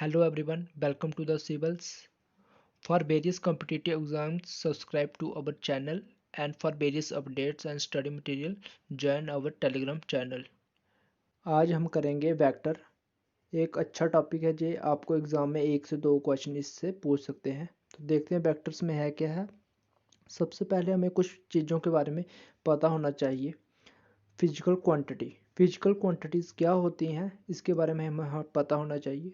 Hello everyone, welcome to the Civils. For various competitive exams, subscribe to our channel and for various updates and study material, join our Telegram channel. आज हम करेंगे vector. एक अच्छा topic है जो आपको exam में 1 से 2 क्वेश्चन इससे पूछ सकते हैं। तो देखते हैं वेक्टर्स में है क्या है। सबसे पहले हमें कुछ चीज़ों के बारे में पता होना चाहिए। फिजिकल क्वांटिटीज़ क्या होती हैं इसके बारे में हमें पता होना चाहिए।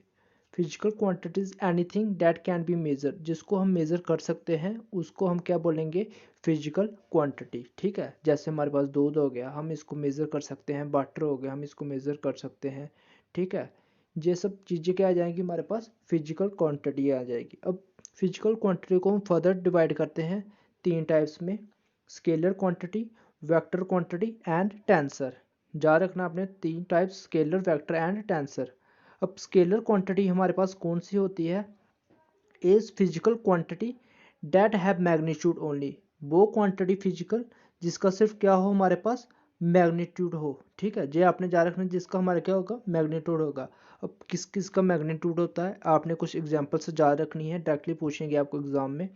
Physical quantities anything that can be measure, जिसको हम मेज़र कर सकते हैं उसको हम क्या बोलेंगे, फिजिकल क्वांटिटी। ठीक है, जैसे हमारे पास दूध हो गया, हम इसको मेज़र कर सकते हैं। वाटर हो गया, हम इसको मेज़र कर सकते हैं। ठीक है, ये सब चीज़ें क्या आ जाएंगी, हमारे पास फिजिकल क्वांटिटी आ जाएगी। अब फिजिकल क्वांटिटी को हम फर्दर डिवाइड करते हैं 3 टाइप्स में, scalar quantity, vector quantity and tensor. जा रखना आपने 3 types, scalar, vector and tensor. अब स्केलर क्वांटिटी हमारे पास कौन सी होती है, is physical quantity that have magnitude only. वो क्वांटिटी फिजिकल जिसका सिर्फ क्या हो, हमारे पास मैग्नीट्यूड हो। ठीक है, जे आपने जा रखना जिसका हमारा क्या होगा, मैग्नीट्यूड होगा। अब किस किस का मैग्नीट्यूड होता है, आपने कुछ एग्जाम्पल से जा रखनी है, डायरेक्टली पूछेंगे आपको एग्जाम में।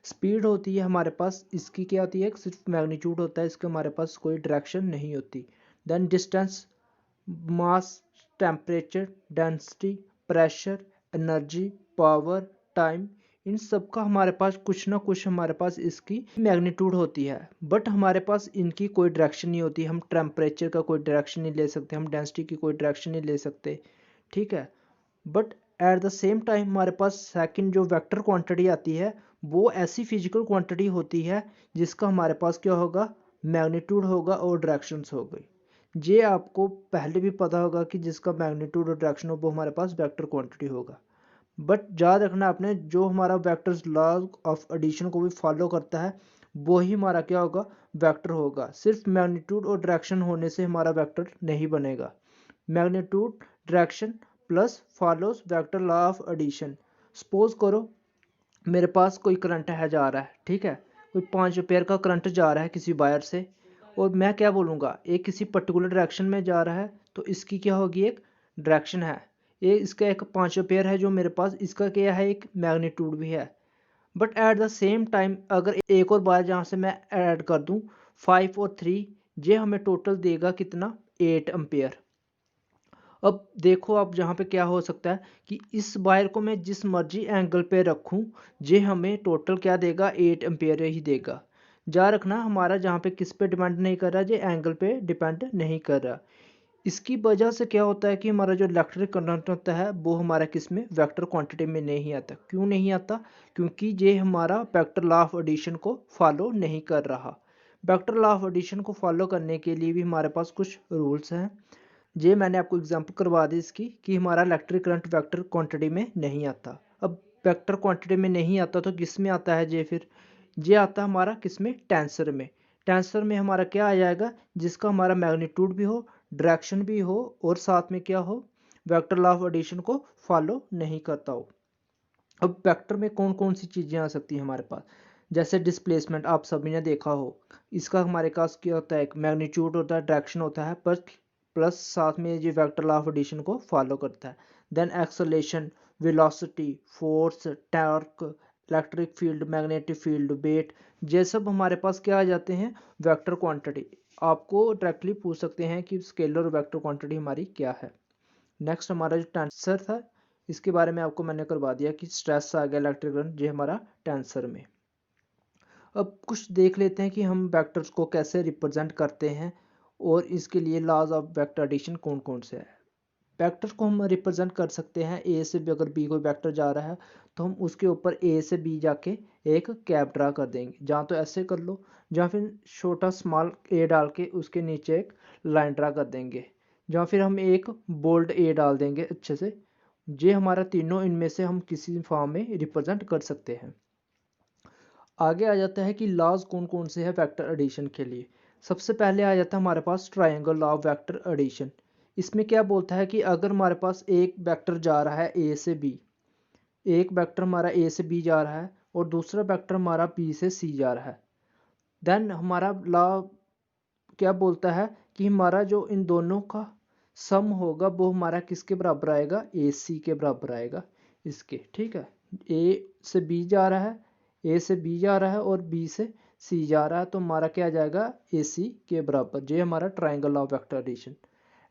स्पीड होती है हमारे पास, इसकी क्या होती है, सिर्फ मैग्नीट्यूड होता है, इसका हमारे पास कोई डायरेक्शन नहीं होती। Then distance, mass, temperature, density, pressure, energy, power, time, इन सब का हमारे पास कुछ ना कुछ हमारे पास इसकी मैग्नीट्यूड होती है, बट हमारे पास इनकी कोई डायरेक्शन नहीं होती। हम टेम्परेचर का कोई डायरेक्शन नहीं ले सकते, हम डेंसिटी की कोई डायरेक्शन नहीं ले सकते। ठीक है, but at the same time हमारे पास सेकंड जो वेक्टर क्वांटिटी आती है, वो ऐसी फिजिकल क्वांटिटी होती है जिसका हमारे पास क्या होगा, मैग्नीट्यूड होगा और डायरेक्शंस हो गई। ये आपको पहले भी पता होगा कि जिसका मैग्नीट्यूड और डायरेक्शन हो वो हमारे पास वेक्टर क्वांटिटी होगा। बट याद रखना आपने, जो हमारा वेक्टर्स लॉ ऑफ एडिशन को भी फॉलो करता है वो ही हमारा क्या होगा, वेक्टर होगा। सिर्फ मैग्नीट्यूड और डायरेक्शन होने से हमारा वेक्टर नहीं बनेगा। Magnitude, direction plus follows vector law of addition. Suppose करो मेरे पास कोई करंट है जा रहा है, ठीक है, कोई 5 एम्पीयर का करंट जा रहा है किसी वायर से, और मैं क्या बोलूँगा, एक किसी पर्टिकुलर डायरेक्शन में जा रहा है, तो इसकी क्या होगी, एक डायरेक्शन है। ये इसका एक 5 एम्पीयर है जो मेरे पास, इसका क्या है, एक मैग्नीट्यूड भी है। But at the same time अगर एक और बार जहाँ से मैं ऐड कर दूँ 5 और 3, ये हमें टोटल देगा कितना, 8 एम्पीयर। अब देखो आप जहाँ पे क्या हो सकता है कि इस वायर को मैं जिस मर्जी एंगल पे रखूँ, ये हमें टोटल क्या देगा, 8 एम्पीयर ही देगा। जा रखना हमारा जहाँ पे किस पे डिपेंड नहीं कर रहा, ये एंगल पे डिपेंड नहीं कर रहा। इसकी वजह से क्या होता है कि हमारा जो इलेक्ट्रिक करंट होता है वो हमारा किस में, वेक्टर क्वांटिटी में नहीं आता। क्यों नहीं आता, क्योंकि ये हमारा वेक्टर लॉ ऑफ एडिशन को फॉलो नहीं कर रहा। वेक्टर लॉ ऑफ एडिशन को फॉलो करने के लिए भी हमारे पास कुछ रूल्स हैं। ये मैंने आपको एग्जांपल करवा दी इसकी, कि हमारा इलेक्ट्रिक करंट वेक्टर क्वांटिटी में नहीं आता। अब वेक्टर क्वांटिटी में नहीं आता तो किस में आता है, ये फिर ये आता है हमारा किस में, टेंसर में। टेंसर में हमारा क्या आ जाएगा, जिसका हमारा मैग्नीट्यूड भी हो, डायरेक्शन भी हो, और साथ में क्या हो, वेक्टर लॉ ऑफ एडिशन को फॉलो नहीं करता हो। अब वेक्टर में कौन कौन सी चीज़ें आ सकती हैं हमारे पास, जैसे डिस्प्लेसमेंट आप सभी ने देखा हो, इसका हमारे पास क्या होता है, एक मैग्नीट्यूड होता है, डायरेक्शन होता है, पर प्लस साथ में ये वेक्टर लॉ ऑफ एडिशन को फॉलो करता है। Then acceleration, velocity, force, torque, electric field, magnetic field, weight, ये सब हमारे पास क्या आ जाते हैं, वेक्टर क्वांटिटी। आपको डायरेक्टली पूछ सकते हैं कि स्केलर और वेक्टर क्वांटिटी हमारी क्या है। नेक्स्ट हमारा जो टेंसर था, इसके बारे में आपको मैंने करवा दिया कि स्ट्रेस आ गया, इलेक्ट्रिक करंट, ये हमारा टेंसर में। अब कुछ देख लेते हैं कि हम वेक्टर्स को कैसे रिप्रेजेंट करते हैं और इसके लिए लॉज ऑफ वेक्टर एडिशन कौन कौन से हैं। वेक्टर को हम रिप्रेजेंट कर सकते हैं ए से बी, अगर बी कोई वेक्टर जा रहा है तो हम उसके ऊपर ए से बी जाके एक कैप ड्रा कर देंगे, जहाँ तो ऐसे कर लो, जहाँ फिर छोटा स्मॉल ए डाल के उसके नीचे एक लाइन ड्रा कर देंगे, जहाँ फिर हम एक बोल्ड ए डाल देंगे अच्छे से। ये हमारा तीनों इनमें से हम किसी फॉर्म में रिप्रेजेंट कर सकते हैं। आगे आ जाता है कि लॉज कौन कौन से हैं वेक्टर एडिशन के लिए। सबसे पहले आ जाता है हमारे पास triangle law of vector addition. इसमें क्या बोलता है कि अगर हमारे पास एक वेक्टर जा रहा है ए से बी, एक वेक्टर हमारा ए से बी जा रहा है और दूसरा वेक्टर हमारा बी से सी जा रहा है, देन हमारा लॉ क्या बोलता है कि हमारा जो इन दोनों का सम होगा वो हमारा किसके बराबर आएगा, ए सी के बराबर आएगा इसके, ठीक है। ए से बी जा रहा है, ए से बी जा रहा है और बी से सी जा रहा है, तो हमारा क्या आ जाएगा, ए सी के बराबर। ये हमारा triangle law of vector addition.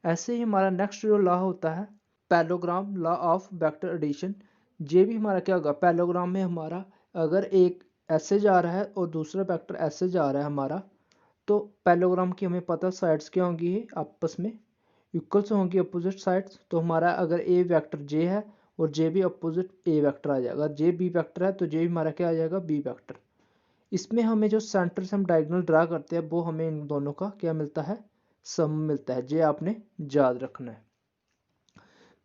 ऐसे ही हमारा नेक्स्ट जो लॉ होता है parallelogram law of vector addition. ये भी हमारा क्या होगा, पैरेललोग्राम में हमारा अगर एक ऐसे जा रहा है और दूसरा वेक्टर ऐसे जा रहा है हमारा, तो पैरेललोग्राम की हमें पता साइड्स क्या होंगी, आपस में इक्वल्स होंगी, अपोजिट साइड्स। तो हमारा अगर ए वेक्टर जे है और जे भी अपोजिट ए वेक्टर आ जाएगा, जे बी वेक्टर है तो जे हमारा क्या आ जाएगा, बी वेक्टर। इसमें हमें जो सेंटर से हम डायगोनल ड्रा करते हैं वो हमें इन दोनों का क्या मिलता है, सम मिलता है। ये आपने याद रखना है,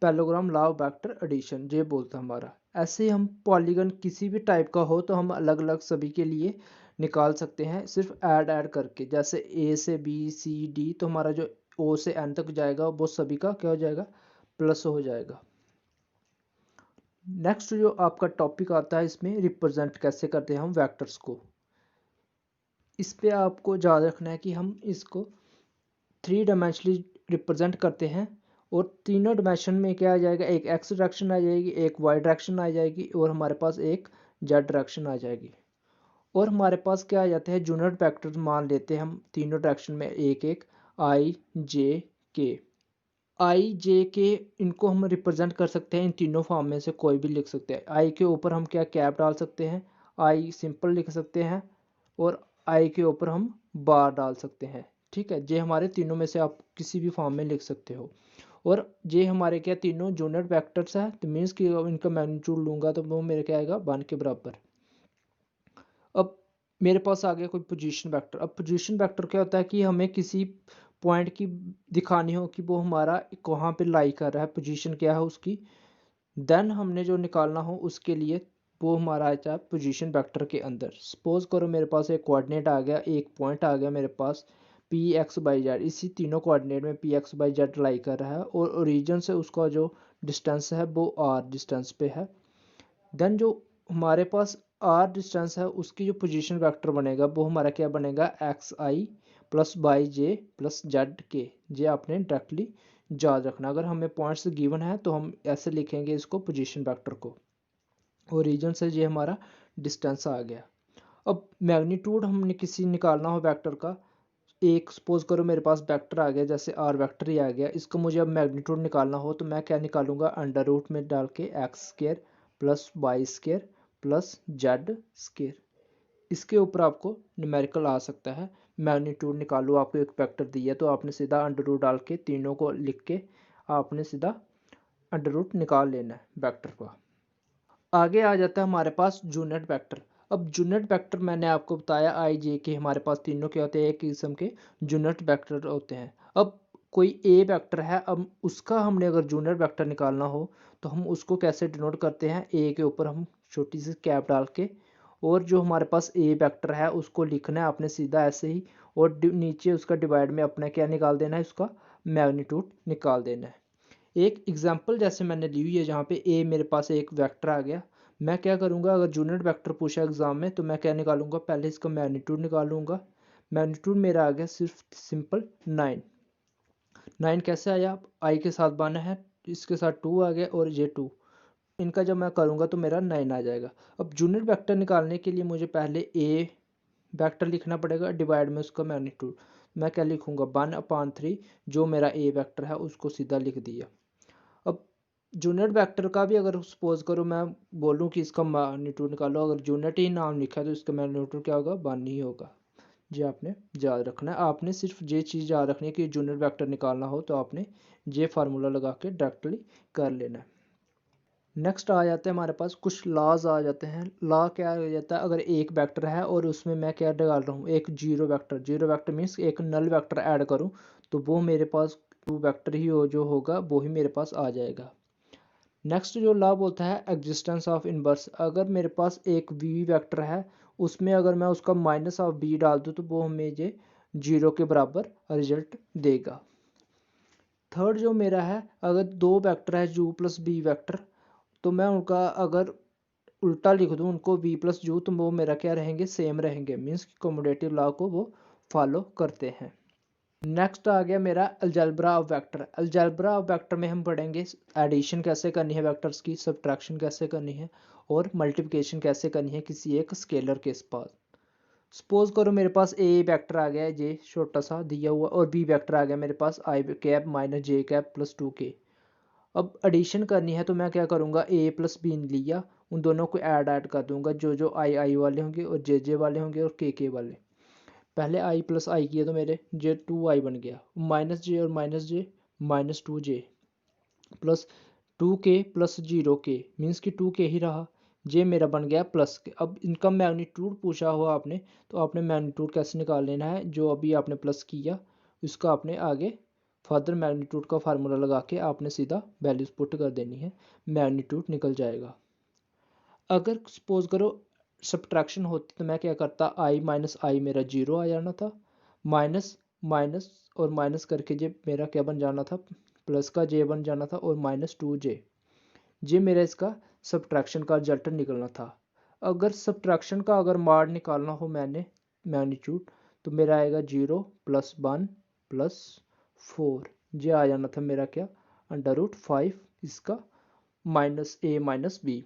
parallelogram law of vector addition ये बोलता है हमारा। ऐसे ही हम पॉलीगन किसी भी टाइप का हो तो हम अलग अलग सभी के लिए निकाल सकते हैं, सिर्फ ऐड करके। जैसे ए से बी सी डी, तो हमारा जो ओ से एन तक जाएगा वो सभी का क्या हो जाएगा, प्लस हो जाएगा। नेक्स्ट जो आपका टॉपिक आता है, इसमें रिप्रेजेंट कैसे करते हैं हम वेक्टर्स को। इस पे आपको याद रखना है कि हम इसको 3 डायमेंशनली रिप्रेजेंट करते हैं, और तीनों डायमेंशन में क्या आ जाएगा, एक एक्स डायरेक्शन आ जाएगी, एक वाई डायरेक्शन आ जाएगी, और हमारे पास एक जेड डायरेक्शन आ जाएगी। और हमारे पास क्या आ जाते हैं, यूनिट वेक्टर मान लेते हैं हम तीनों डायरेक्शन में एक एक, आई जे के। आई जे के इनको हम रिप्रेजेंट कर सकते हैं इन तीनों फॉर्म में से कोई भी लिख सकते हैं। आई के ऊपर हम क्या कैप डाल सकते हैं, आई सिंपल लिख सकते हैं, और आई के ऊपर हम बार डाल सकते हैं, ठीक है। ये हमारे तीनों में से आप किसी भी फॉर्म में लिख सकते हो। और ये हमारे क्या तीनों यूनिट वेक्टर्स है, तो मीन्स कि इनका मैग्नीट्यूड लूंगा तो वो मेरे क्या आएगा, 1 के बराबर। अब मेरे पास आ गया कोई पोजीशन वेक्टर। अब पोजीशन वेक्टर क्या होता है कि हमें किसी पॉइंट की दिखानी हो कि वो हमारा कहाँ पे लाई कर रहा है, पोजीशन क्या है उसकी। देन हमने जो निकालना हो उसके लिए वो हमारा आता है पोजीशन वेक्टर के अंदर। सपोज करो मेरे पास एक कोऑर्डिनेट आ गया, एक पॉइंट आ गया मेरे पास पी एक्स बाई जेड, इसी तीनों कोऑर्डिनेट में पी एक्स बाई जेड लाई कर रहा है, और ओरिजिन से उसका जो डिस्टेंस है वो आर डिस्टेंस पे है। देन जो हमारे पास आर डिस्टेंस है उसकी जो पोजीशन वेक्टर बनेगा वो हमारा क्या बनेगा, x I plus by J plus Z के। ये आपने डायरेक्टली याद रखना। अगर हमें पॉइंट्स गिवन है तो हम ऐसे लिखेंगे इसको पोजीशन वेक्टर को, और रीजन से ये हमारा डिस्टेंस आ गया। अब मैग्नीट्यूड हमने किसी निकालना हो वेक्टर का, एक सपोज करो मेरे पास वेक्टर आ गया, जैसे आर वेक्टर ही आ गया, इसको मुझे अब मैग्नीट्यूड निकालना हो तो मैं क्या निकालूंगा, अंडर रूट में डाल के X square plus Y square plus Z square. इसके ऊपर आपको न्यूमेरिकल आ सकता है, मैग्नीट्यूड निकालो, आपको एक वेक्टर दिया तो आपने सीधा अंडर रूट डाल के तीनों को लिख के आपने सीधा अंडर रूट निकाल लेना है वेक्टर का। आगे आ जाता है हमारे पास यूनिट वेक्टर। अब यूनिट वेक्टर मैंने आपको बताया आई जे के हमारे पास तीनों के होते हैं, एक किस्म के यूनिट वेक्टर होते हैं। अब कोई ए वेक्टर है, अब उसका हमने अगर यूनिट वेक्टर निकालना हो तो हम उसको कैसे डिनोट करते हैं, ए के ऊपर हम छोटी सी कैप डाल के, और जो हमारे पास ए वेक्टर है उसको लिखना है आपने सीधा ऐसे ही, और नीचे उसका डिवाइड में अपना क्या निकाल देना है, उसका मैग्नीट्यूड निकाल देना है। एक एग्जांपल जैसे मैंने ली हुई है, जहाँ पे ए मेरे पास एक वेक्टर आ गया, मैं क्या करूँगा, अगर यूनिट वेक्टर पूछा एग्जाम में तो मैं क्या निकालूंगा, पहले इसका मैग्नीट्यूड निकालूंगा। मैग्नीट्यूड मेरा आ गया सिर्फ सिंपल 9। 9 कैसे आया, आई के साथ 1 है, इसके साथ 2 आ गया, और ये 2, इनका जब मैं करूँगा तो मेरा 9 आ जाएगा। अब यूनिट वेक्टर निकालने के लिए मुझे पहले ए वेक्टर लिखना पड़ेगा, डिवाइड में उसका मैग्नीट्यूड। मैं क्या लिखूंगा, 1/3, जो मेरा ए वेक्टर है उसको सीधा लिख दिया। अब यूनिट वेक्टर का भी अगर सपोज करो मैं बोलूँ कि इसका मैग्नीट्यूड निकालो, अगर यूनिट ही नाम लिखा है तो इसका मैग्नीट्यूड क्या होगा, 1 ही होगा। ये आपने याद रखना है। आपने सिर्फ ये चीज़ याद रखनी है कि यूनिट वेक्टर निकालना हो तो आपने ये फार्मूला लगा के डायरेक्टली कर लेना है। नेक्स्ट आ जाते हैं हमारे पास कुछ लॉज आ जाते हैं। लॉ क्या हो जाता है, अगर एक वेक्टर है और उसमें मैं क्या डाल रहा हूँ, एक zero vector. Zero vector means एक नल वेक्टर ऐड करूँ तो वो मेरे पास टू वेक्टर ही जो होगा वो ही मेरे पास आ जाएगा। नेक्स्ट जो लॉ बोलता है एग्जिस्टेंस ऑफ इनवर्स। अगर मेरे पास एक वी वेक्टर है, उसमें अगर मैं उसका माइनस ऑफ बी डाल दूँ तो वो हमें ये जीरो के बराबर रिजल्ट देगा। थर्ड जो मेरा है, अगर दो वेक्टर है यू प्लस बी वेक्टर, तो मैं उनका अगर उल्टा लिख दूँ उनको v प्लस यू, तो वो मेरा क्या रहेंगे, सेम रहेंगे। मीन्स कि कम्यूटेटिव लॉ को वो फॉलो करते हैं। नेक्स्ट आ गया मेरा algebra of vector. Algebra of vector में हम पढ़ेंगे एडिशन कैसे करनी है वेक्टर्स की, सब्ट्रैक्शन कैसे करनी है और मल्टीप्लिकेशन कैसे करनी है किसी एक स्केलर के पास। सपोज करो मेरे पास ए वेक्टर आ गया है जे छोटा सा दिया हुआ, और बी वेक्टर आ गया मेरे पास आई कैप माइनस जे कैप प्लस 2k। अब एडिशन करनी है तो मैं क्या करूँगा, ए प्लस बी लिया, उन दोनों को ऐड कर दूंगा, जो जो आई वाले होंगे और जे वाले होंगे और के वाले। पहले आई प्लस आई किया तो मेरे जे 2i बन गया, माइनस जे और minus j minus 2j plus 2k plus 0k means कि 2k ही रहा, जे मेरा बन गया प्लस के। अब इनका मैग्नीट्यूड पूछा हुआ आपने, तो आपने मैग्नीट्यूड कैसे निकाल लेना है, जो अभी आपने प्लस किया उसका आपने आगे फर्दर मैग्नीट्यूड का फार्मूला लगा के आपने सीधा वैल्यूज पुट कर देनी है, मैग्नीट्यूड निकल जाएगा। अगर सपोज करो सब्ट्रैक्शन होती तो मैं क्या करता, आई माइनस आई मेरा 0 आ जाना था, माइनस माइनस और माइनस करके जे मेरा क्या बन जाना था, प्लस का जे बन जाना था और माइनस 2j, जे मेरा इसका सब्ट्रैक्शन का रिजल्ट निकलना था। अगर सब्ट्रैक्शन का अगर मार्ड निकालना हो मैंने मैग्नीट्यूड, तो मेरा आएगा 0 प्लस 1 प्लस 4, जे आ जाना था मेरा क्या √5 इसका माइनस ए माइनस बी।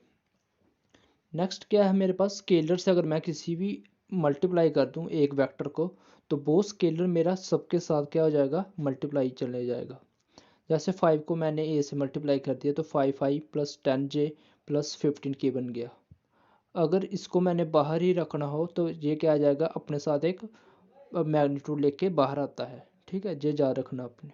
नेक्स्ट क्या है मेरे पास, स्केलर से अगर मैं किसी भी मल्टीप्लाई कर दूं एक वेक्टर को, तो वो स्केलर मेरा सबके साथ क्या हो जाएगा, मल्टीप्लाई चले जाएगा। जैसे 5 को मैंने ए से मल्टीप्लाई कर दिया तो 5i plus 10j plus 15k बन गया। अगर इसको मैंने बाहर ही रखना हो तो ये क्या आ जाएगा, अपने साथ एक मैग्नीट्यूड लेके बाहर आता है, ठीक है, ये जा रखना अपने।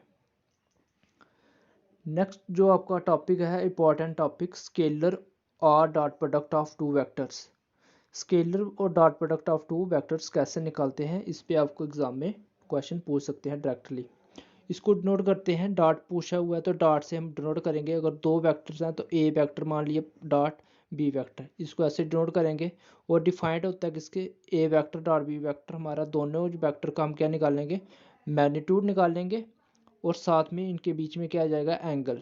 नेक्स्ट जो आपका टॉपिक है इंपॉर्टेंट टॉपिक, स्केलर और dot product of two vectors. Scalar और dot product of two vectors कैसे निकालते हैं, इस पे आपको एग्जाम में क्वेश्चन पूछ सकते हैं डायरेक्टली। इसको डिनोट करते हैं, डॉट पूछा हुआ है तो डॉट से हम डिनोट करेंगे। अगर दो वेक्टर्स हैं तो ए वेक्टर मान लिए डॉट बी वेक्टर, इसको ऐसे डिनोट करेंगे। और डिफाइंड होता है किसके, ए वेक्टर डॉट बी वेक्टर, हमारा दोनों वेक्टर का हम क्या निकालेंगे, मैग्नीट्यूड निकालेंगे, और साथ में इनके बीच में क्या आ जाएगा, एंगल।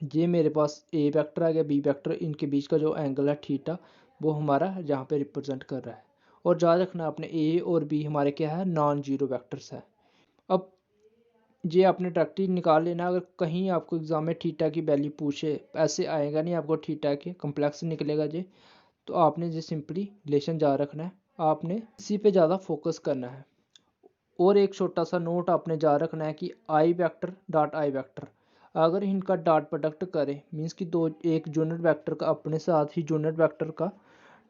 ये मेरे पास ए वेक्टर आ गया, बी वेक्टर, इनके बीच का जो एंगल है थीटा, वो हमारा यहाँ पे रिप्रेजेंट कर रहा है। और याद रखना आपने ए और बी हमारे क्या है, नॉन जीरो वेक्टर्स है। अब ये आपने डायरेक्टली निकाल लेना, अगर कहीं आपको एग्जाम में थीटा की वैल्यू पूछे, ऐसे आएगा नहीं आपको थीटा के कम्प्लेक्स निकलेगा ये, तो आपने ये सिंपली रिलेशन जा रखना है, आपने इसी पे ज़्यादा फोकस करना है। और एक छोटा सा नोट आपने जा रखना है कि आई वेक्टर डॉट आई वेक्टर, अगर इनका डॉट प्रोडक्ट करें मीन्स कि दो एक यूनिट वेक्टर का अपने साथ ही यूनिट वेक्टर का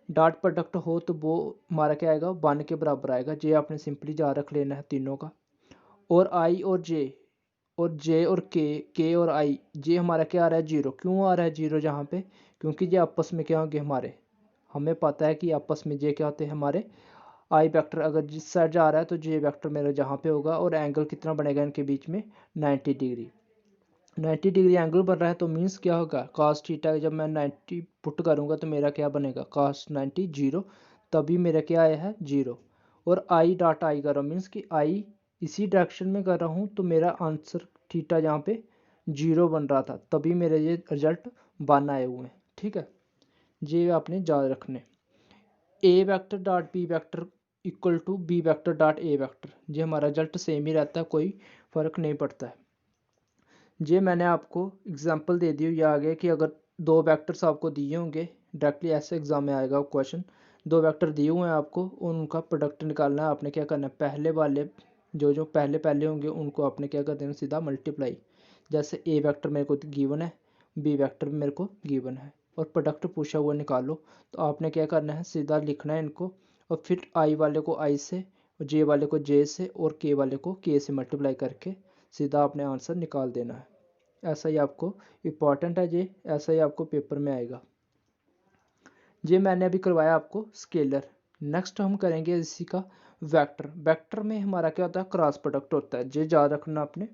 डॉट प्रोडक्ट हो, तो वो हमारा क्या आएगा, 1 के बराबर आएगा। जे आपने सिंपली जा रख लेना है तीनों का। और आई और जे और के और आई, जे हमारा क्या आ रहा है, 0। क्यों आ रहा है 0 जहाँ पे, क्योंकि ये आपस में क्या होंगे हमारे, हमें पता है कि आपस में जे क्या होते हैं हमारे आई वेक्टर, अगर जिस साइड जा रहा है तो जे वेक्टर मेरा जहाँ पे होगा। और एंगल कितना बनेगा इनके बीच में, 90 डिग्री। 90 डिग्री एंगल बन रहा है तो मीन्स क्या होगा, कास थीटा जब मैं 90 पुट करूँगा तो मेरा क्या बनेगा, कास 90 0, तभी मेरा क्या आया है 0। और आई डॉट आई कर रहा हूँ मीन्स कि आई इसी डायरेक्शन में कर रहा हूँ, तो मेरा आंसर थीटा जहाँ पे 0 बन रहा था, तभी मेरे ये रिजल्ट 1 आए हुए हैं, ठीक है। ये आपने याद रखने, A vector dot B vector equal to B vector dot A vector, ये हमारा रिजल्ट सेम ही रहता है, कोई फ़र्क नहीं पड़ता है। ये मैंने आपको एग्जांपल दे दी हुई आगे कि अगर दो वेक्टर्स आपको दिए होंगे, डायरेक्टली ऐसे एग्जाम में आएगा क्वेश्चन, दो वेक्टर दिए हुए हैं आपको, उनका प्रोडक्ट निकालना है, आपने क्या करना है, पहले वाले जो जो पहले पहले होंगे उनको आपने क्या कर देना, सीधा मल्टीप्लाई। जैसे ए वेक्टर मेरे को गिवन है, बी वेक्टर भी मेरे को गिवन है, और प्रोडक्ट पूछा हुआ निकालो, तो आपने क्या करना है, सीधा लिखना है इनको, और फिर आई वाले को आई से, और जे वाले को जे से, और के वाले को के से मल्टीप्लाई करके सीधा आपने आंसर निकाल देना है। ऐसा ही आपको इम्पॉर्टेंट है ये, ऐसा ही आपको पेपर में आएगा। ये मैंने अभी करवाया आपको स्केलर। नेक्स्ट हम करेंगे इसी का वेक्टर। वेक्टर में हमारा क्या होता है, क्रॉस प्रोडक्ट होता है, ये याद रखना आपने।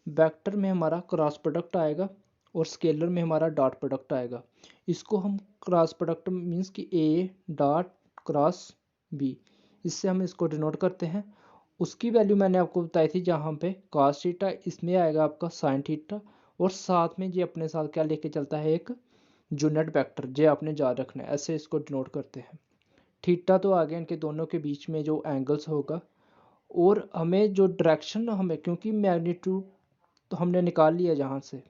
वेक्टर में हमारा क्रॉस प्रोडक्ट आएगा और स्केलर में हमारा डॉट प्रोडक्ट आएगा। इसको हम क्रॉस प्रोडक्ट मीन्स कि ए डॉट क्रॉस बी, इससे हम इसको डिनोट करते हैं। उसकी वैल्यू मैंने आपको बताई थी, जहाँ पे कॉस थीटा, इसमें आएगा आपका साइन थीटा, और साथ में ये अपने साथ क्या लेके चलता है, एक यूनिट वेक्टर, जे आपने याद रखना है, ऐसे इसको डिनोट करते हैं। थीटा तो आ गया इनके दोनों के बीच में जो एंगल्स होगा, और हमें जो डायरेक्शन हमें, क्योंकि मैग्नीट्यूड तो हमने निकाल लिया जहाँ से,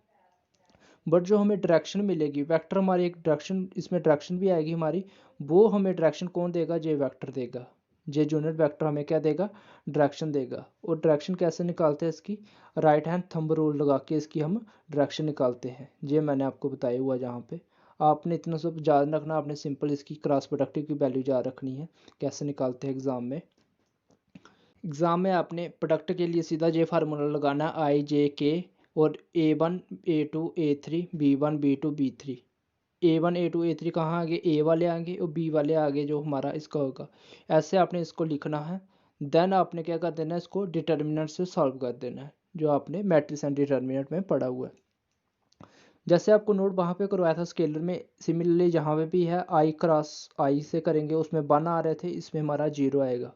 बट जो हमें डायरेक्शन मिलेगी, वेक्टर हमारी एक डायरेक्शन, इसमें डायरेक्शन भी आएगी हमारी, वो हमें डायरेक्शन कौन देगा, जे वेक्टर देगा। जे यूनिट वेक्टर हमें क्या देगा, डायरेक्शन देगा। और डायरेक्शन कैसे निकालते हैं इसकी, राइट हैंड थंब रूल लगा के इसकी हम डायरेक्शन निकालते हैं। ये मैंने आपको बताया हुआ, जहाँ पे आपने इतना सब याद रखना, आपने सिंपल इसकी क्रॉस प्रोडक्टिव की वैल्यू याद रखनी है, कैसे निकालते हैं एग्जाम में। एग्ज़ाम में आपने प्रोडक्ट के लिए सीधा जे फार्मूला लगाना है, आई जे के, और A1 A2 A3 B1 B2 B3। A1 A2 A3 कहाँ आगे, ए वाले आगे और बी वाले आगे, जो हमारा इसका होगा। ऐसे आपने इसको लिखना है। देन आपने क्या कर देना है, इसको डिटर्मिनेंट से सॉल्व कर देना है, जो आपने मैट्रिक्स एंड डिटर्मिनेंट में पढ़ा हुआ है। जैसे आपको नोट वहाँ पे करवाया था स्केलर में, सिमिलरली जहाँ पे भी है आई क्रॉस आई से करेंगे, उसमें 1 आ रहे थे, इसमें हमारा 0 आएगा।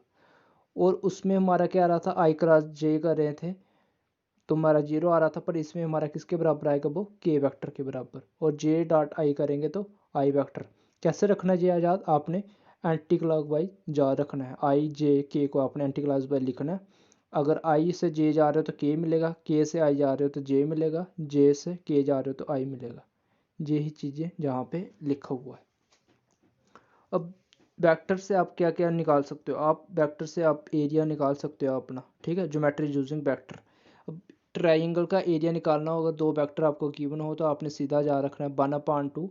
और उसमें हमारा क्या आ रहा था, आई क्रॉस जे कर रहे थे तो हमारा 0 आ रहा था, पर इसमें हमारा किसके बराबर आएगा, वो के वेक्टर के बराबर। और जे डॉट आई करेंगे तो आई वेक्टर। कैसे रखना है जे आजाद, आपने एंटी क्लॉकवाइज याद रखना है। आई जे के को आपने एंटी क्लॉकवाइज लिखना है। अगर आई से जे जा रहे हो तो के मिलेगा, के से आई जा रहे हो तो जे मिलेगा, जे से के जा रहे हो तो आई मिलेगा। यही चीज़ें जहाँ पे लिखा हुआ है। अब वेक्टर से आप क्या क्या निकाल सकते हो, आप वेक्टर से आप एरिया निकाल सकते हो अपना, ठीक है, ज्योमेट्री यूजिंग वेक्टर। अब ट्राइंगल का एरिया निकालना होगा, 2 वेक्टर आपको गिवन हो तो आपने सीधा जा रखना है 1/2,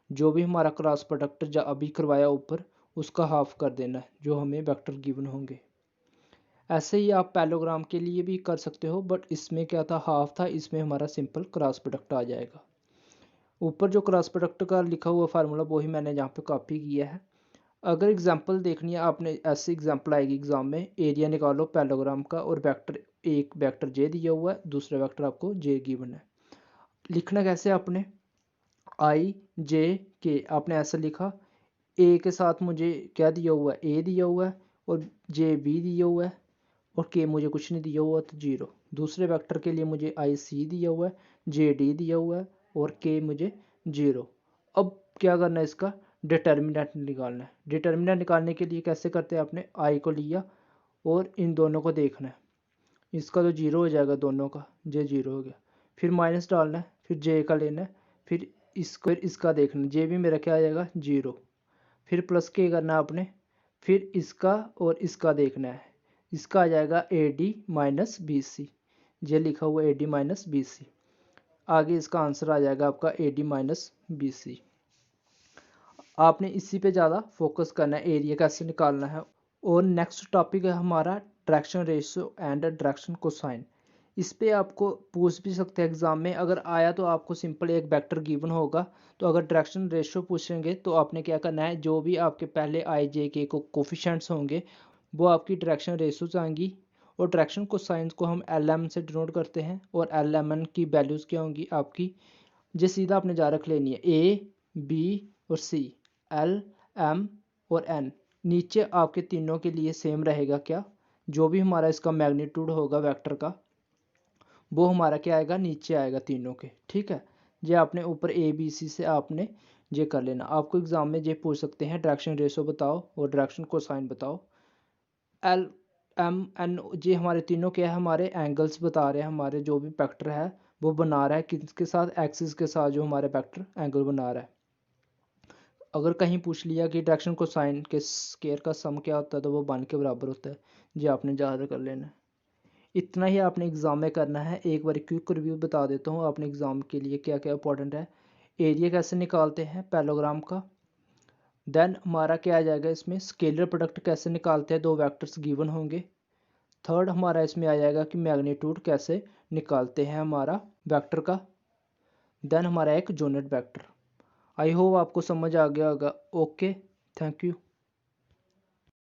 जो भी हमारा क्रॉस प्रोडक्ट अभी करवाया ऊपर, उसका हाफ कर देना है, जो हमें वेक्टर गिवन होंगे। ऐसे ही आप पैलोग्राम के लिए भी कर सकते हो, बट इसमें क्या था, हाफ था, इसमें हमारा सिंपल क्रॉस प्रोडक्ट आ जाएगा। ऊपर जो क्रॉस प्रोडक्ट का लिखा हुआ फार्मूला वही मैंने यहाँ पे कॉपी किया है। अगर एग्जाम्पल देखनी है आपने, ऐसी एग्जाम्पल आएगी एग्जाम में, एरिया निकालो पैलोग्राम का, और वेक्टर, एक वेक्टर जे दिया हुआ है, दूसरा वेक्टर आपको जे गिवन है। लिखना कैसे आपने, आई जे के आपने ऐसा लिखा, ए के साथ मुझे क्या दिया हुआ है, ए दिया हुआ है, और जे बी दिया हुआ है, और के मुझे कुछ नहीं दिया हुआ तो 0। दूसरे वेक्टर के लिए मुझे आई सी दिया हुआ है, जे डी दिया हुआ है, और के मुझे 0। अब क्या करना है, इसका डिटर्मिनेंट निकालना है। डिटर्मिनेंट निकालने के लिए कैसे करते हैं, आपने आई को लिया और इन दोनों को देखना है, इसका तो 0 हो जाएगा, दोनों का जे 0 हो गया। फिर माइनस डालना है, फिर जे का लेना है, फिर इसका देखना है, जे भी मेरा क्या आ जाएगा 0। फिर प्लस के करना है आपने, फिर इसका और इसका देखना है, इसका आ जाएगा A D minus B C, ये लिखा हुआ A D minus B C. आगे इसका आंसर आ जाएगा आपका A D minus B C. आपने इसी पे ज़्यादा फोकस करना है, एरिया कैसे निकालना है। और नेक्स्ट टॉपिक है हमारा direction ratio and direction cosine. इस पे आपको पूछ भी सकते हैं एग्जाम में, अगर आया तो आपको सिंपल एक वेक्टर गिवन होगा, तो अगर डायरेक्शन रेशियो पूछेंगे तो आपने क्या करना है, जो भी आपके पहले आई जे के को कोफिशेंट्स होंगे वो आपकी डायरेक्शन रेशियोज आएंगी। और डायरेक्शन कोसाइंस को हम एल एम से डिनोट करते हैं, और एल एम एन की वैल्यूज़ क्या होंगी आपकी, जो सीधा आपने जा रख लेनी है, ए बी और सी, एल एम और एन। नीचे आपके तीनों के लिए सेम रहेगा, क्या, जो भी हमारा इसका मैग्नीट्यूड होगा वेक्टर का, वो हमारा क्या आएगा, नीचे आएगा तीनों के, ठीक है। ये आपने ऊपर ए बी सी से आपने ये कर लेना। आपको एग्जाम में ये पूछ सकते हैं, डायरेक्शन रेशो बताओ और डायरेक्शन कोसाइन बताओ। एल एम एन ये हमारे तीनों क्या है, हमारे एंगल्स बता रहे हैं, हमारे जो भी वेक्टर है वो बना रहा है किसके साथ, एक्सिस के साथ, जो हमारे वेक्टर एंगल बना रहा है। अगर कहीं पूछ लिया कि डायरेक्शन कोसाइन के स्केयर का सम क्या होता है, तो वो 1 के बराबर होता है। ये आपने याद कर लेना है। इतना ही आपने एग्ज़ाम में करना है। एक बार क्विक रिव्यू बता देता हूँ आपने एग्ज़ाम के लिए क्या क्या इंपॉर्टेंट है। एरिया कैसे निकालते हैं पैलोग्राम का, देन हमारा क्या आ जाएगा इसमें, स्केलर प्रोडक्ट कैसे निकालते हैं, 2 वेक्टर्स गिवन होंगे। थर्ड हमारा इसमें आ जाएगा कि मैग्नीट्यूड कैसे निकालते हैं हमारा वेक्टर का। देन हमारा एक यूनिट वेक्टर। आई होप आपको समझ आ गया होगा। Okay, thank you.